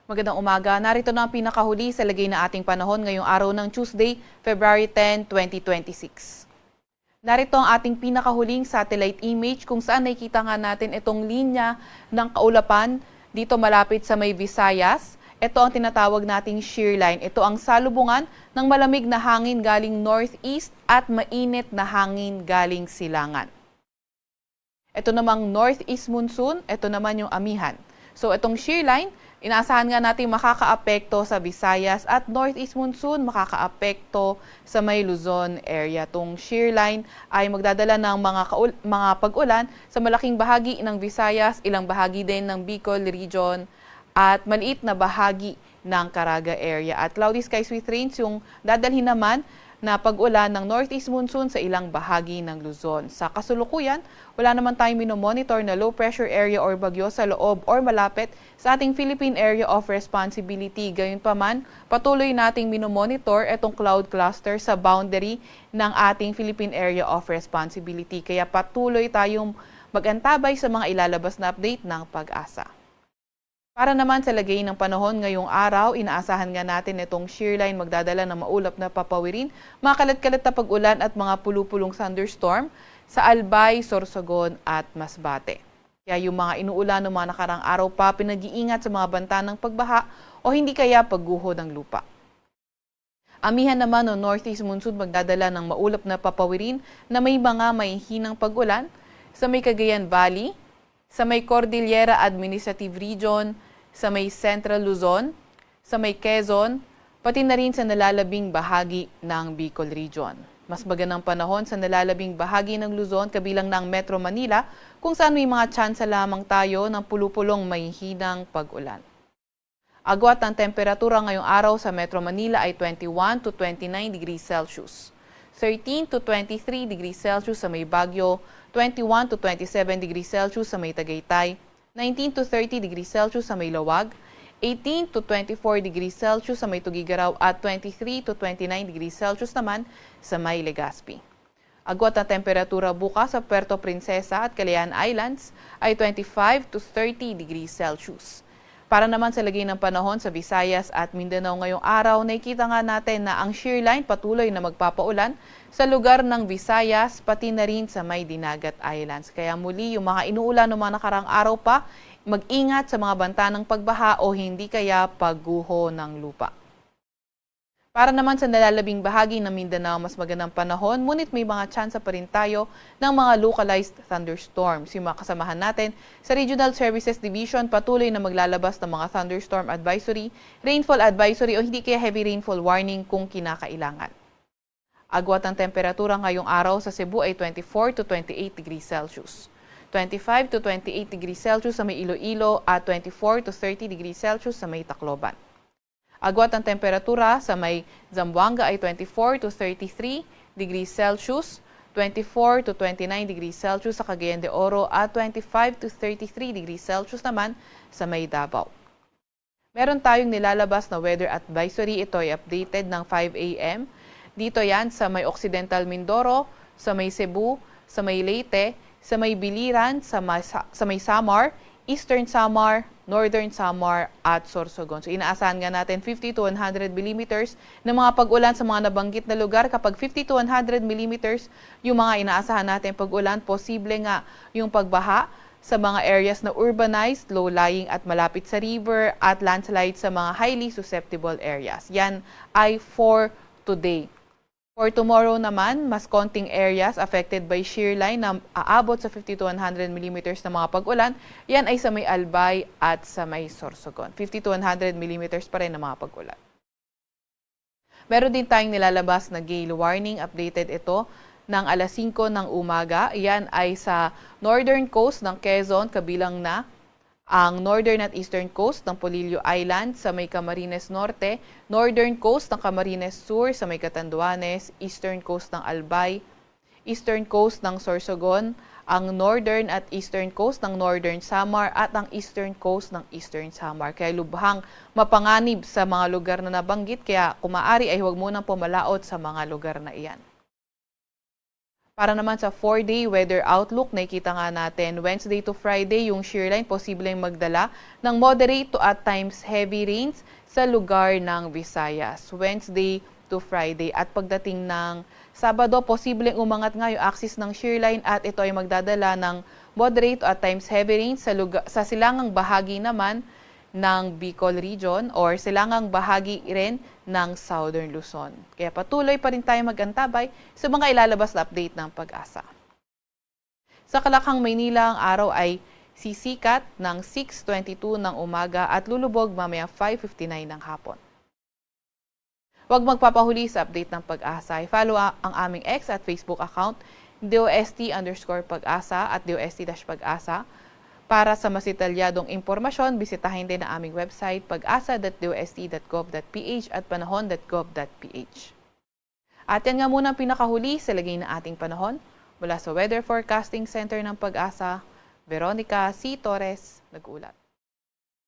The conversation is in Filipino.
Magandang umaga. Narito na ang pinakahuli sa lagay na ating panahon ngayong araw ng Tuesday, February 10, 2026. Narito ang ating pinakahuling satellite image kung saan nakikita nga natin itong linya ng kaulapan dito malapit sa may Visayas. Ito ang tinatawag nating shear line. Ito ang salubungan ng malamig na hangin galing northeast at mainit na hangin galing silangan. Ito namang northeast monsoon, ito naman yung amihan. So itong shear line, inaasahan nga natin makakaapekto sa Visayas at northeast monsoon makakaapekto sa may Luzon area. Itong shear line ay magdadala ng mga pag-ulan sa malaking bahagi ng Visayas, ilang bahagi din ng Bicol region at maliit na bahagi ng Caraga area. At cloudy skies with rains yung dadalhin naman na pag-ulan ng northeast monsoon sa ilang bahagi ng Luzon. Sa kasulukuyan, wala naman tayong minomonitor na low pressure area or bagyo sa loob or malapit sa ating Philippine Area of Responsibility. Gayunpaman, patuloy nating minomonitor itong cloud cluster sa boundary ng ating Philippine Area of Responsibility. Kaya patuloy tayong mag-antabay sa mga ilalabas na update ng Pag-asa. Para naman sa lagay ng panahon ngayong araw, inaasahan nga natin itong shear line magdadala ng maulap na papawirin, mga kalat-kalat na pag-ulan at mga pulupulong thunderstorm sa Albay, Sorsogon at Masbate. Kaya yung mga inuulan ng mga nakarang araw pa, pinag-iingat sa mga banta ng pagbaha o hindi kaya pagguho ng lupa. Amihan naman o northeast monsoon magdadala ng maulap na papawirin na may mga mahihinang pag-ulan sa may Cagayan Valley, sa may Cordillera Administrative Region, sa may Central Luzon, sa may Quezon, pati na rin sa nalalabing bahagi ng Bicol Region. Mas magandang panahon sa nalalabing bahagi ng Luzon kabilang ng Metro Manila kung saan may mga tsansa lamang tayo ng pulupulong may hinang pag-ulan. Agwat ang temperatura ngayong araw sa Metro Manila ay 21 to 29 degrees Celsius. 13 to 23 degrees Celsius sa may Baguio, 21 to 27 degrees Celsius sa may Tagaytay, 19 to 30 degrees Celsius sa may Lawag, 18 to 24 degrees Celsius sa may Tugigaraw at 23 to 29 degrees Celsius naman sa may Legazpi. Agwat na temperatura bukas sa Puerto Princesa at Calayan Islands ay 25 to 30 degrees Celsius. Para naman sa lagay ng panahon sa Visayas at Mindanao ngayong araw, nakikita nga natin na ang shear line patuloy na magpapaulan sa lugar ng Visayas pati na rin sa may Dinagat Islands. Kaya muli yung mga inuulan ng mga nakarang araw pa, mag-ingat sa mga banta ng pagbaha o hindi kaya pagguho ng lupa. Para naman sa nalalabing bahagi ng Mindanao, mas magandang panahon, ngunit may mga tsansa pa rin tayo ng mga localized thunderstorms. Yung mga kasamahan natin sa Regional Services Division, patuloy na maglalabas ng mga thunderstorm advisory, rainfall advisory o hindi kaya heavy rainfall warning kung kinakailangan. Agwat ang temperatura ngayong araw sa Cebu ay 24 to 28 degrees Celsius. 25 to 28 degrees Celsius sa may Iloilo at 24 to 30 degrees Celsius sa may Tacloban. Agwat ang temperatura sa may Zamboanga ay 24 to 33 degrees Celsius, 24 to 29 degrees Celsius sa Cagayan de Oro at 25 to 33 degrees Celsius naman sa may Davao. Meron tayong nilalabas na weather advisory. Ito ay updated ng 5 a.m. Dito yan sa may Occidental Mindoro, sa may Cebu, sa may Leyte, sa may Biliran, sa may Samar, Eastern Samar, Northern Samar at Sorsogon. So inaasahan nga natin 50 to 100 millimeters ng mga pag-ulan sa mga nabanggit na lugar. Kapag 50 to 100 millimeters yung mga inaasahan natin pag-ulan, posible nga yung pagbaha sa mga areas na urbanized, low-lying at malapit sa river at landslide sa mga highly susceptible areas. Yan ay for today. For tomorrow naman, mas konting areas affected by shear line na aabot sa 50 to 100 millimeters na mga pag-ulan. Yan ay sa may Albay at sa may Sorsogon. 50 to 100 millimeters pa rin na mga pag-ulan. Meron din tayong nilalabas na gale warning. Updated ito ng alas 5 ng umaga. Yan ay sa northern coast ng Quezon, kabilang na ang northern at eastern coast ng Polillo Island sa may Camarines Norte, northern coast ng Camarines Sur sa may Catanduanes, eastern coast ng Albay, eastern coast ng Sorsogon, ang northern at eastern coast ng Northern Samar at ang eastern coast ng Eastern Samar. Kaya lubhang mapanganib sa mga lugar na nabanggit, kaya kung maaari ay huwag munang pumalaot sa mga lugar na iyan. Para naman sa 4-day weather outlook, nakikita nga natin Wednesday to Friday, yung shearline posibleng magdala ng moderate to at times heavy rains sa lugar ng Visayas. Wednesday to Friday at pagdating ng Sabado, posibleng umangat nga yung axis ng shearline at ito ay magdadala ng moderate to at times heavy rains sa silangang bahagi naman ng Bicol region or silangang bahagi rin ng Southern Luzon. Kaya patuloy pa rin tayo mag-antabay sa mga ilalabas na update ng Pag-asa. Sa Kalakhang, Maynila, ang araw ay sisikat ng 6:22 ng umaga at lulubog mamaya 5:59 ng hapon. Huwag magpapahuli sa update ng Pag-asa. I-follow ang aming X at Facebook account DOST_Pag-asa at DOST-Pag-asa. Para sa mas detalyadong impormasyon, bisitahin din ang aming website pag-asa.dost.gov.ph at panahon.gov.ph. At yan nga muna ang pinakahuli sa lagay na ating panahon. Mula sa Weather Forecasting Center ng Pag-asa, Veronica C. Torres, nag-ulat.